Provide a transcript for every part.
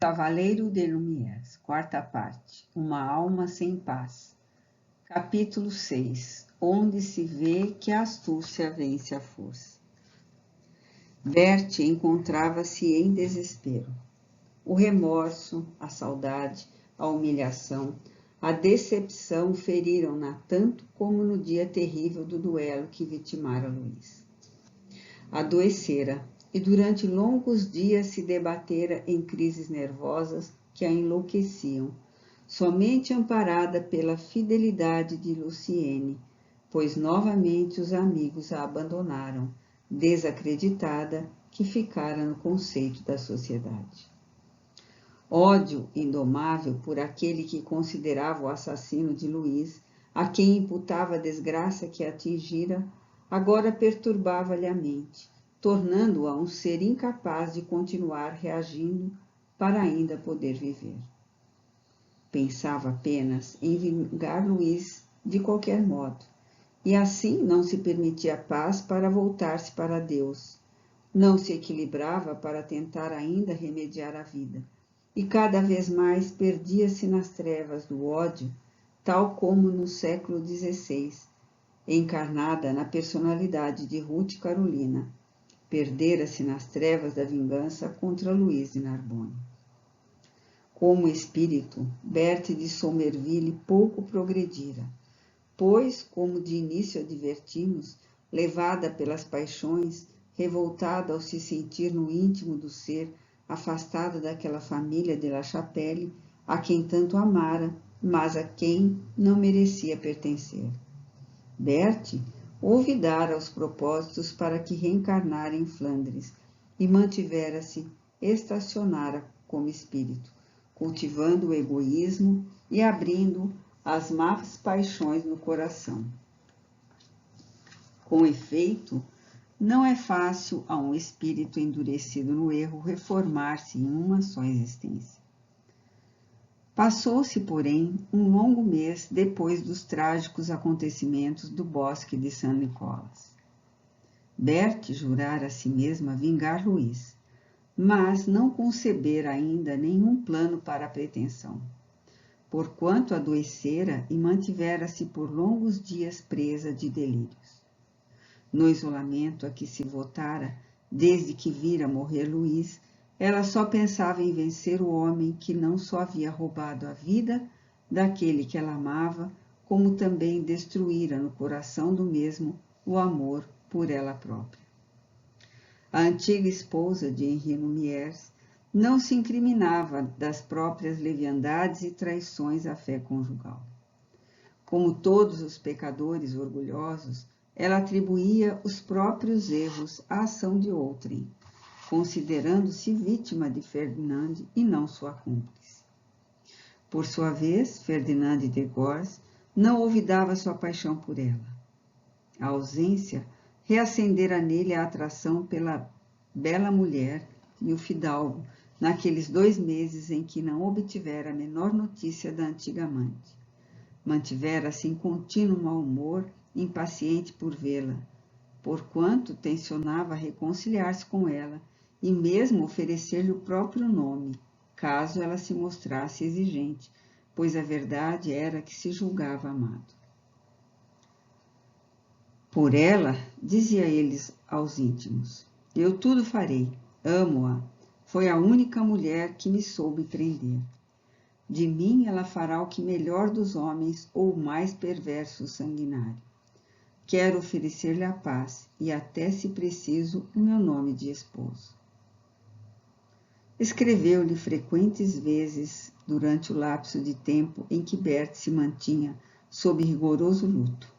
Cavaleiro de Lumières, quarta parte, Uma alma sem paz. Capítulo 6, onde se vê que a astúcia vence a força. Bertie encontrava-se em desespero. O remorso, a saudade, a humilhação, a decepção feriram-na tanto como no dia terrível do duelo que vitimara Luís. Adoecera e durante longos dias se debatera em crises nervosas que a enlouqueciam, somente amparada pela fidelidade de Luciene, pois novamente os amigos a abandonaram, desacreditada que ficara no conceito da sociedade. Ódio indomável por aquele que considerava o assassino de Luís, a quem imputava a desgraça que a atingira, agora perturbava-lhe a mente, tornando-a um ser incapaz de continuar reagindo para ainda poder viver. Pensava apenas em vingar Luís de qualquer modo, e assim não se permitia paz para voltar-se para Deus, não se equilibrava para tentar ainda remediar a vida, e cada vez mais perdia-se nas trevas do ódio, tal como no século XVI, encarnada na personalidade de Ruth Carolina, perdera-se nas trevas da vingança contra Luís de Narbonne. Como espírito, Berthe de Somerville pouco progredira, pois, como de início advertimos, levada pelas paixões, revoltada ao se sentir no íntimo do ser, afastada daquela família de La Chapelle, a quem tanto amara, mas a quem não merecia pertencer. Berthe olvidara os propósitos para que reencarnara em Flandres e mantivera-se estacionara como espírito, cultivando o egoísmo e abrindo as más paixões no coração. Com efeito, não é fácil a um espírito endurecido no erro reformar-se em uma só existência. Passou-se, porém, um longo mês depois dos trágicos acontecimentos do bosque de Saint Nicolas. Berthe jurara a si mesma vingar Luís, mas não concebera ainda nenhum plano para a pretensão, porquanto adoecera e mantivera-se por longos dias presa de delírios. No isolamento a que se votara, desde que vira morrer Luís, ela só pensava em vencer o homem que não só havia roubado a vida daquele que ela amava, como também destruíra no coração do mesmo o amor por ela própria. A antiga esposa de Henri Lumières não se incriminava das próprias leviandades e traições à fé conjugal. Como todos os pecadores orgulhosos, ela atribuía os próprios erros à ação de outrem, considerando-se vítima de Ferdinand e não sua cúmplice. Por sua vez, Ferdinand de Gorz não olvidava sua paixão por ela. A ausência reacendera nele a atração pela bela mulher e o fidalgo naqueles 2 meses em que não obtivera a menor notícia da antiga amante. Mantivera-se em contínuo mau humor, impaciente por vê-la, porquanto tencionava reconciliar-se com ela e mesmo oferecer-lhe o próprio nome, caso ela se mostrasse exigente, pois a verdade era que se julgava amado. Por ela, dizia eles aos íntimos, eu tudo farei, amo-a, foi a única mulher que me soube prender. De mim ela fará o que melhor dos homens ou o mais perverso sanguinário. Quero oferecer-lhe a paz e até, se preciso, o meu nome de esposo. Escreveu-lhe frequentes vezes durante o lapso de tempo em que Berthe se mantinha sob rigoroso luto,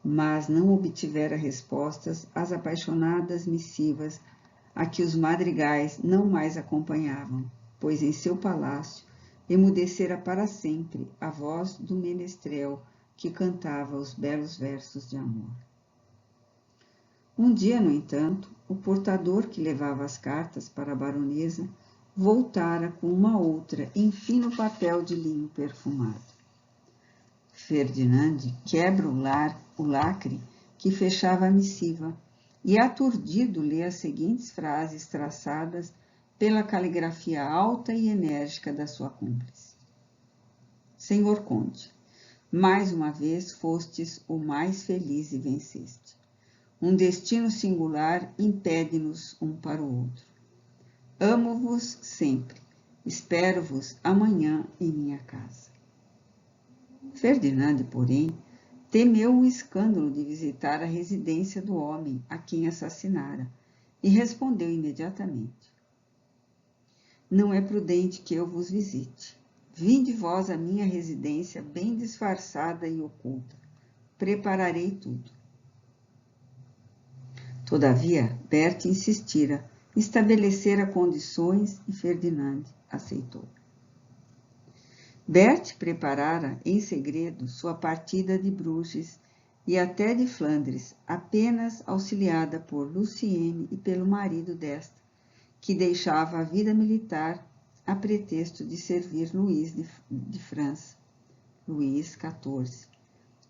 mas não obtivera respostas às apaixonadas missivas a que os madrigais não mais acompanhavam, pois em seu palácio emudecera para sempre a voz do menestrel que cantava os belos versos de amor. Um dia, no entanto, o portador que levava as cartas para a baronesa voltara com uma outra em fino papel de linho perfumado. Ferdinand quebra o lacre que fechava a missiva e, aturdido, lê as seguintes frases traçadas pela caligrafia alta e enérgica da sua cúmplice. Senhor Conde, mais uma vez fostes o mais feliz e venceste. Um destino singular impede-nos um para o outro. Amo-vos sempre. Espero-vos amanhã em minha casa. Ferdinand, porém, temeu o escândalo de visitar a residência do homem a quem assassinara e respondeu imediatamente: Não é prudente que eu vos visite. Vinde vós à minha residência bem disfarçada e oculta. Prepararei tudo. Todavia, Berta insistira, estabelecera condições e Ferdinand aceitou. Berta preparara em segredo sua partida de Bruges e até de Flandres, apenas auxiliada por Luciene e pelo marido desta, que deixava a vida militar a pretexto de servir Luís de França, Luís XIV,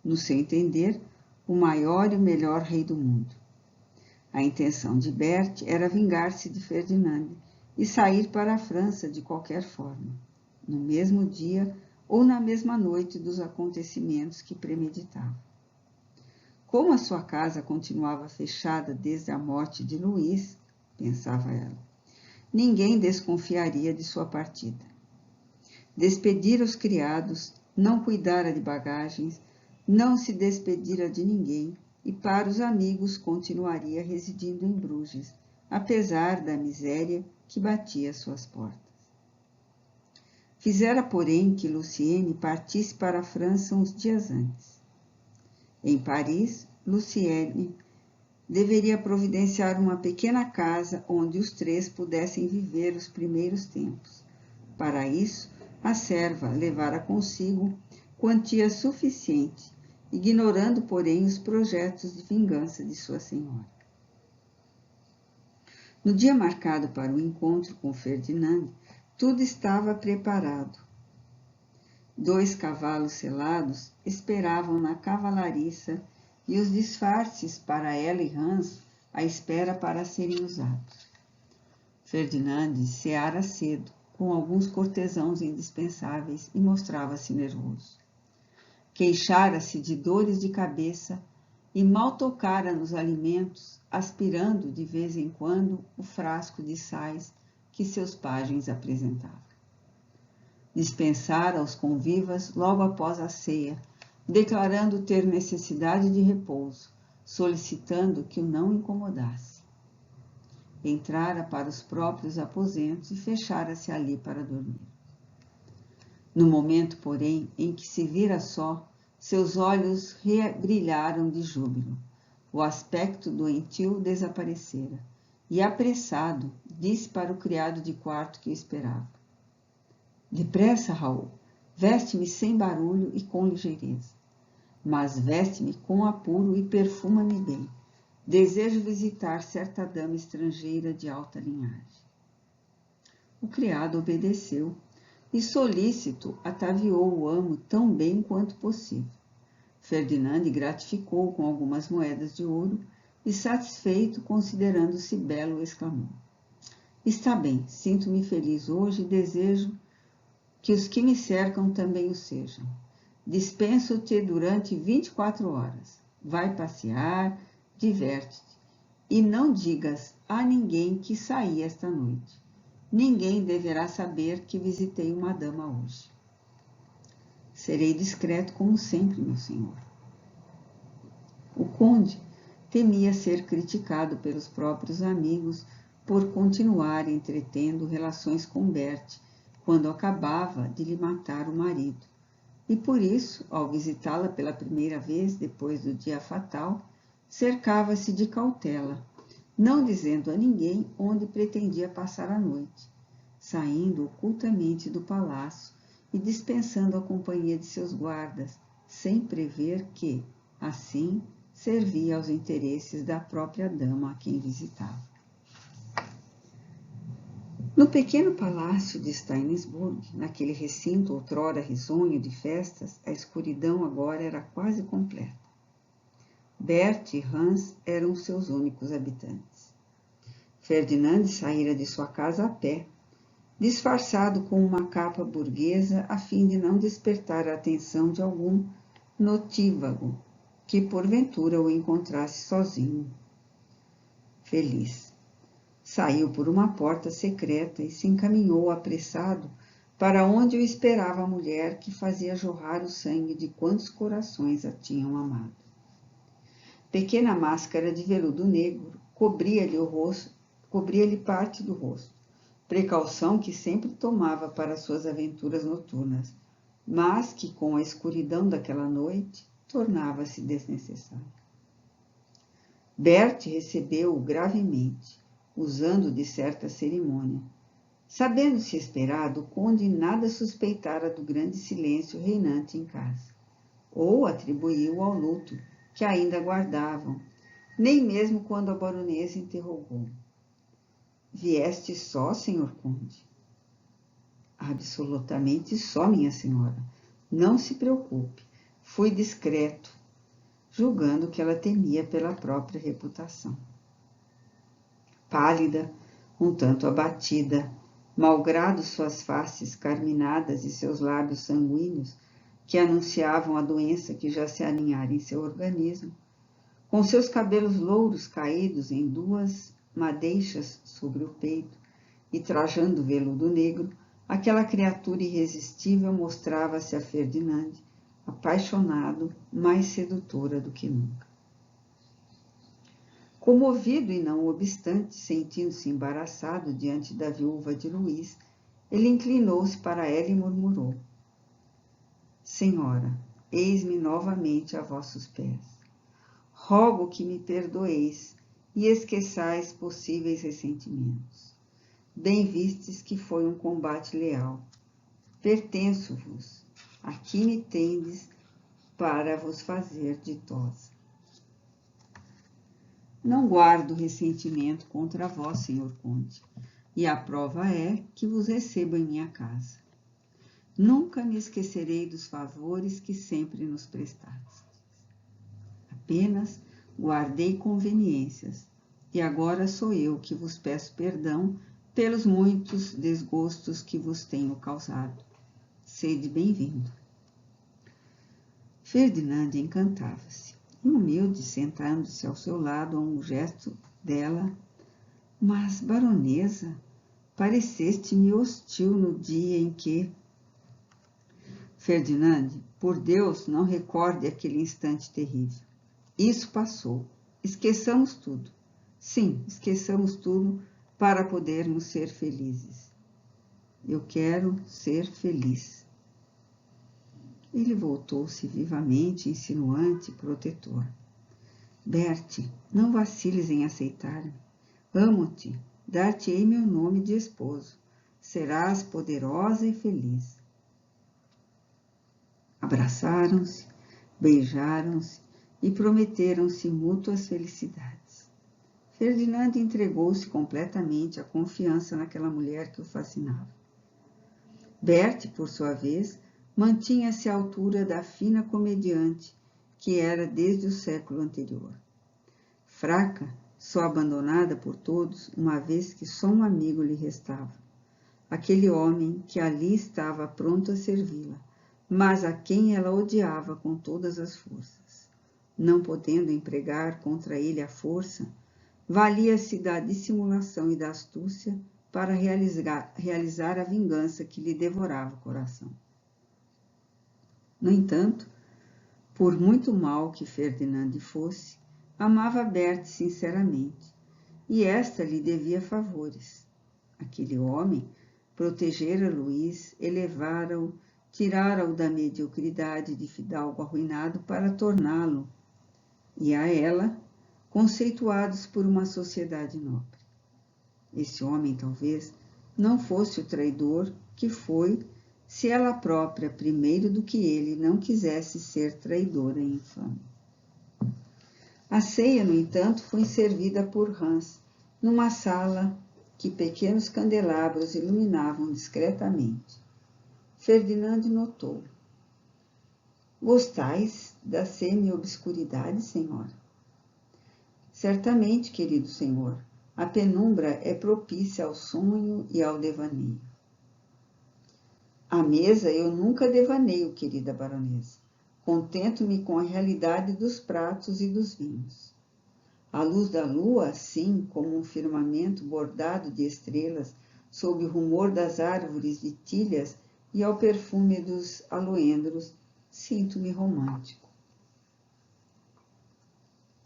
no seu entender, o maior e o melhor rei do mundo. A intenção de Berta era vingar-se de Ferdinand e sair para a França de qualquer forma, no mesmo dia ou na mesma noite dos acontecimentos que premeditava. Como a sua casa continuava fechada desde a morte de Luís, pensava ela, ninguém desconfiaria de sua partida. Despedira os criados, não cuidara de bagagens, não se despedira de ninguém e para os amigos continuaria residindo em Bruges, apesar da miséria que batia suas portas. Fizera, porém, que Luciene partisse para a França uns dias antes. Em Paris, Luciene deveria providenciar uma pequena casa onde os três pudessem viver os primeiros tempos. Para isso, a serva levara consigo quantia suficiente, ignorando, porém, os projetos de vingança de sua senhora. No dia marcado para o encontro com Ferdinand, tudo estava preparado. 2 cavalos selados esperavam na cavalariça e os disfarces para ela e Hans à espera para serem usados. Ferdinand ceara cedo, com alguns cortesãos indispensáveis, e mostrava-se nervoso. Queixara-se de dores de cabeça e mal tocara nos alimentos, aspirando de vez em quando o frasco de sais que seus pajens apresentavam. Dispensara os convivas logo após a ceia, declarando ter necessidade de repouso, solicitando que o não incomodasse. Entrara para os próprios aposentos e fechara-se ali para dormir. No momento, porém, em que se vira só, seus olhos brilharam de júbilo. O aspecto doentio desaparecera, e, apressado, disse para o criado de quarto que o esperava: Depressa, Raul, veste-me sem barulho e com ligeireza. Mas veste-me com apuro e perfuma-me bem. Desejo visitar certa dama estrangeira de alta linhagem. O criado obedeceu e, solícito, ataviou o amo tão bem quanto possível. Ferdinand gratificou com algumas moedas de ouro e, satisfeito, considerando-se belo, exclamou: Está bem, sinto-me feliz hoje e desejo que os que me cercam também o sejam. Dispenso-te durante 24 horas. Vai passear, diverte-te. E não digas a ninguém que saí esta noite. Ninguém deverá saber que visitei uma dama hoje. Serei discreto como sempre, meu senhor. O conde temia ser criticado pelos próprios amigos por continuar entretendo relações com Berta, quando acabava de lhe matar o marido, e por isso, ao visitá-la pela primeira vez depois do dia fatal, cercava-se de cautela, não dizendo a ninguém onde pretendia passar a noite, saindo ocultamente do palácio e dispensando a companhia de seus guardas, sem prever que, assim, servia aos interesses da própria dama a quem visitava. No pequeno palácio de Steinsburg, naquele recinto outrora risonho de festas, a escuridão agora era quase completa. Berta e Hans eram seus únicos habitantes. Ferdinand saíra de sua casa a pé, disfarçado com uma capa burguesa a fim de não despertar a atenção de algum notívago que porventura o encontrasse sozinho. Feliz. Saiu por uma porta secreta e se encaminhou apressado para onde o esperava a mulher que fazia jorrar o sangue de quantos corações a tinham amado. Pequena máscara de veludo negro cobria-lhe parte do rosto, precaução que sempre tomava para suas aventuras noturnas, mas que com a escuridão daquela noite tornava-se desnecessária. Berthe recebeu-o gravemente, usando de certa cerimônia. Sabendo-se esperado, o conde nada suspeitara do grande silêncio reinante em casa, ou atribuiu ao luto que ainda guardavam, nem mesmo quando a baronesa interrogou: "Vieste só, senhor conde?" "Absolutamente só, minha senhora. Não se preocupe. Fui discreto", julgando que ela temia pela própria reputação. Pálida, um tanto abatida, malgrado suas faces carminadas e seus lábios sanguíneos, que anunciavam a doença que já se aninhara em seu organismo, com seus cabelos louros caídos em 2 madeixas sobre o peito e trajando veludo negro, aquela criatura irresistível mostrava-se a Ferdinand, apaixonado, mais sedutora do que nunca. Comovido e não obstante, sentindo-se embaraçado diante da viúva de Luís, ele inclinou-se para ela e murmurou: "Senhora, eis-me novamente a vossos pés. Rogo que me perdoeis e esqueçais possíveis ressentimentos. Bem vistes que foi um combate leal. Pertenço-vos. Aqui me tendes para vos fazer ditosa. Não guardo ressentimento contra vós, senhor conde, e a prova é que vos recebo em minha casa. Nunca me esquecerei dos favores que sempre nos prestastes. Apenas guardei conveniências, e agora sou eu que vos peço perdão pelos muitos desgostos que vos tenho causado. Sede bem-vindo." Ferdinand encantava-se, e humilde, sentando-se ao seu lado a um gesto dela: "Mas, baronesa, pareceste-me hostil no dia em que..." "Ferdinand, por Deus, não recorde aquele instante terrível. Isso passou. Esqueçamos tudo. Sim, esqueçamos tudo para podermos ser felizes. Eu quero ser feliz." Ele voltou-se vivamente insinuante e protetor. "Berthe, não vaciles em aceitar-me. Amo-te, dar-te-ei meu nome de esposo. Serás poderosa e feliz." Abraçaram-se, beijaram-se e prometeram-se mútuas felicidades. Ferdinand entregou-se completamente à confiança naquela mulher que o fascinava. Berthe, por sua vez, mantinha-se à altura da fina comediante que era desde o século anterior. Fraca, só abandonada por todos, uma vez que só um amigo lhe restava. Aquele homem que ali estava pronto a servi-la, mas a quem ela odiava com todas as forças. Não podendo empregar contra ele a força, valia-se da dissimulação e da astúcia para realizar a vingança que lhe devorava o coração. No entanto, por muito mal que Ferdinand fosse, amava Berthe sinceramente, e esta lhe devia favores. Aquele homem protegera Luís, elevara-o, tirara-o da mediocridade de fidalgo arruinado para torná-lo, e a ela, conceituados por uma sociedade nobre. Esse homem, talvez, não fosse o traidor que foi, se ela própria, primeiro do que ele, não quisesse ser traidora e infame. A ceia, no entanto, foi servida por Hans, numa sala que pequenos candelabros iluminavam discretamente. Ferdinand notou: "Gostais da semi-obscuridade, senhora?" "Certamente, querido senhor. A penumbra é propícia ao sonho e ao devaneio. À mesa eu nunca devaneio, querida baronesa. Contento-me com a realidade dos pratos e dos vinhos. A luz da lua, assim como um firmamento bordado de estrelas, sob o rumor das árvores vitílias e ao perfume dos aloendros, sinto-me romântico.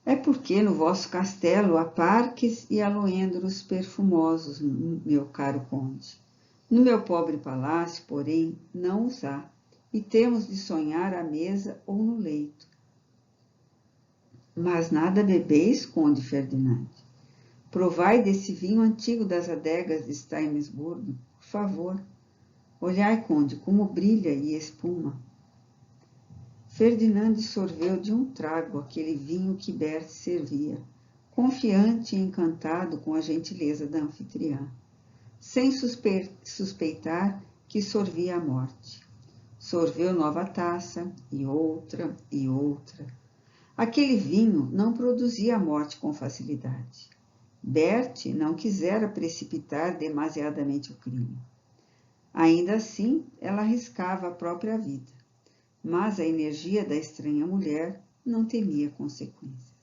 É porque no vosso castelo há parques e aloendros perfumosos, meu caro conde. No meu pobre palácio, porém, não os há, e temos de sonhar à mesa ou no leito. Mas nada bebeis, conde Ferdinand. Provai desse vinho antigo das adegas de Steinsburg, por favor. Olhai, conde, como brilha e espuma. Ferdinand sorveu de um trago aquele vinho que Berthe servia, confiante e encantado com a gentileza da anfitriã, sem suspeitar que sorvia a morte. Sorveu nova taça, e outra, e outra. Aquele vinho não produzia a morte com facilidade. Berthe não quisera precipitar demasiadamente o crime. Ainda assim, ela arriscava a própria vida, mas a energia da estranha mulher não temia consequências.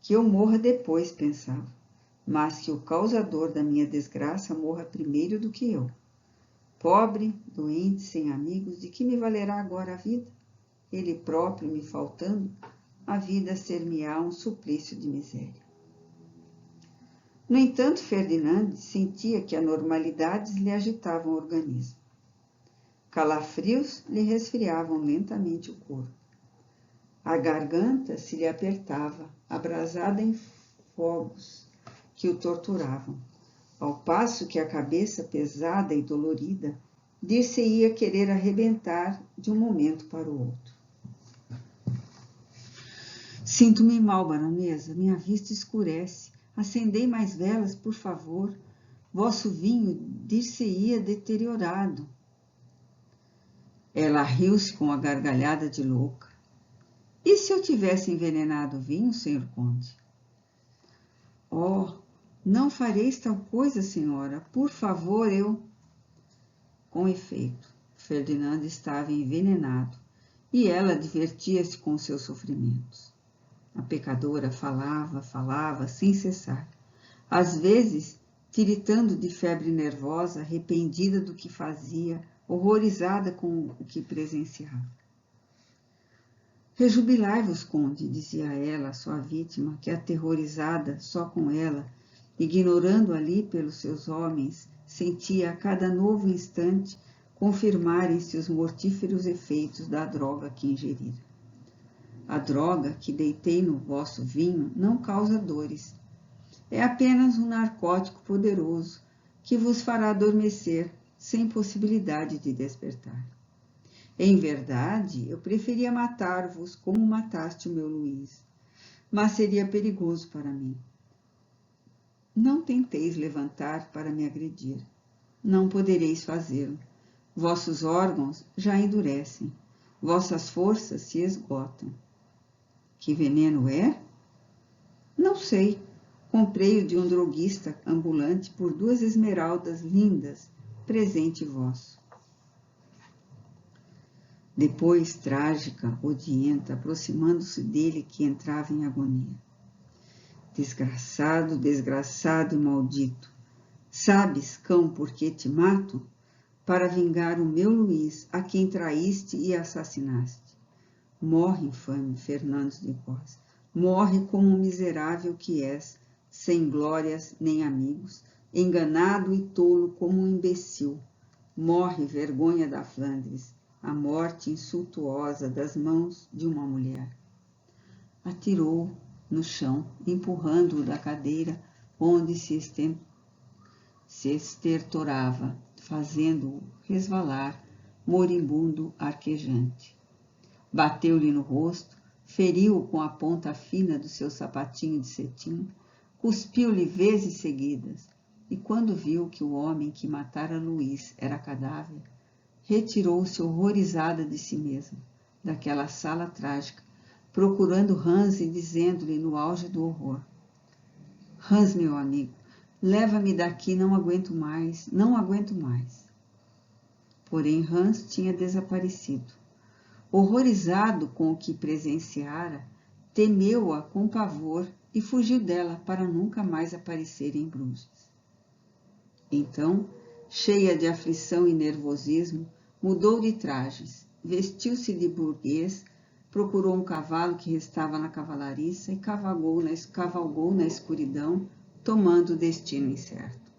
Que eu morra depois, pensava, mas que o causador da minha desgraça morra primeiro do que eu. Pobre, doente, sem amigos, de que me valerá agora a vida? Ele próprio me faltando, a vida ser-me-á um suplício de miséria. No entanto, Ferdinand sentia que anormalidades lhe agitavam o organismo. Calafrios lhe resfriavam lentamente o corpo. A garganta se lhe apertava, abrasada em fogos que o torturavam, ao passo que a cabeça pesada e dolorida dir-se-ia querer arrebentar de um momento para o outro. Sinto-me mal, baronesa, minha vista escurece. Acendei mais velas, por favor. Vosso vinho dir-se-ia deteriorado. Ela riu-se com a gargalhada de louca. E se eu tivesse envenenado o vinho, senhor conde? Oh, não fareis tal coisa, senhora. Por favor, eu... Com efeito, Ferdinand estava envenenado e ela divertia-se com seus sofrimentos. A pecadora falava, sem cessar, às vezes tiritando de febre nervosa, arrependida do que fazia, horrorizada com o que presenciava. Rejubilai-vos, conde, dizia ela à sua vítima, que aterrorizada só com ela, ignorando ali pelos seus homens, sentia a cada novo instante confirmarem-se os mortíferos efeitos da droga que ingerira. A droga que deitei no vosso vinho não causa dores. É apenas um narcótico poderoso que vos fará adormecer sem possibilidade de despertar. Em verdade, eu preferia matar-vos como mataste o meu Luís, mas seria perigoso para mim. Não tenteis levantar para me agredir. Não podereis fazê-lo. Vossos órgãos já endurecem. Vossas forças se esgotam. Que veneno é? Não sei. Comprei-o de um droguista ambulante por 2 esmeraldas lindas, presente vosso. Depois, trágica, odienta, aproximando-se dele que entrava em agonia. Desgraçado, desgraçado e maldito. Sabes, cão, por que te mato? Para vingar o meu Luís, a quem traíste e assassinaste. Morre, infame, Fernandes de Cós. Morre como um miserável que és, sem glórias nem amigos, enganado e tolo como um imbecil. Morre, vergonha da Flandres, a morte insultuosa das mãos de uma mulher. Atirou no chão, empurrando-o da cadeira onde se estertorava, fazendo-o resvalar, moribundo, arquejante. Bateu-lhe no rosto, feriu-o com a ponta fina do seu sapatinho de cetim, cuspiu-lhe vezes seguidas, e quando viu que o homem que matara Luís era cadáver, retirou-se horrorizada de si mesma, daquela sala trágica, procurando Hans e dizendo-lhe no auge do horror: Hans, meu amigo, leva-me daqui, não aguento mais, não aguento mais. Porém, Hans tinha desaparecido. Horrorizado com o que presenciara, temeu-a com pavor e fugiu dela para nunca mais aparecer em Bruges. Então, cheia de aflição e nervosismo, mudou de trajes, vestiu-se de burguês, procurou um cavalo que restava na cavalariça e cavalgou na escuridão, tomando o destino incerto.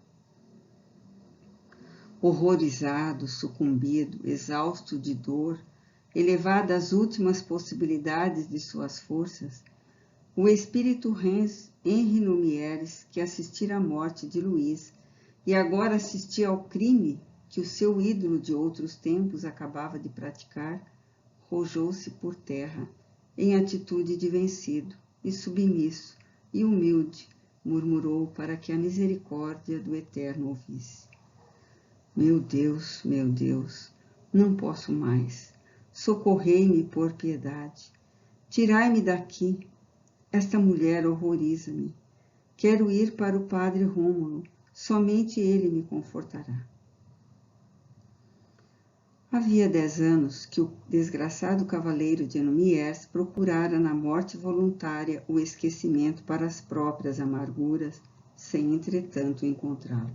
Horrorizado, sucumbido, exausto de dor, elevado às últimas possibilidades de suas forças, o espírito Henri Lumieres, que assistira à morte de Luís e agora assistia ao crime que o seu ídolo de outros tempos acabava de praticar, rojou-se por terra, em atitude de vencido, e submisso, e humilde, murmurou para que a misericórdia do Eterno ouvisse. Meu Deus, não posso mais. Socorrei-me por piedade. Tirai-me daqui. Esta mulher horroriza-me. Quero ir para o padre Rômulo. Somente ele me confortará. Havia 10 anos que o desgraçado cavaleiro de Anomies procurara na morte voluntária o esquecimento para as próprias amarguras, sem entretanto encontrá-lo.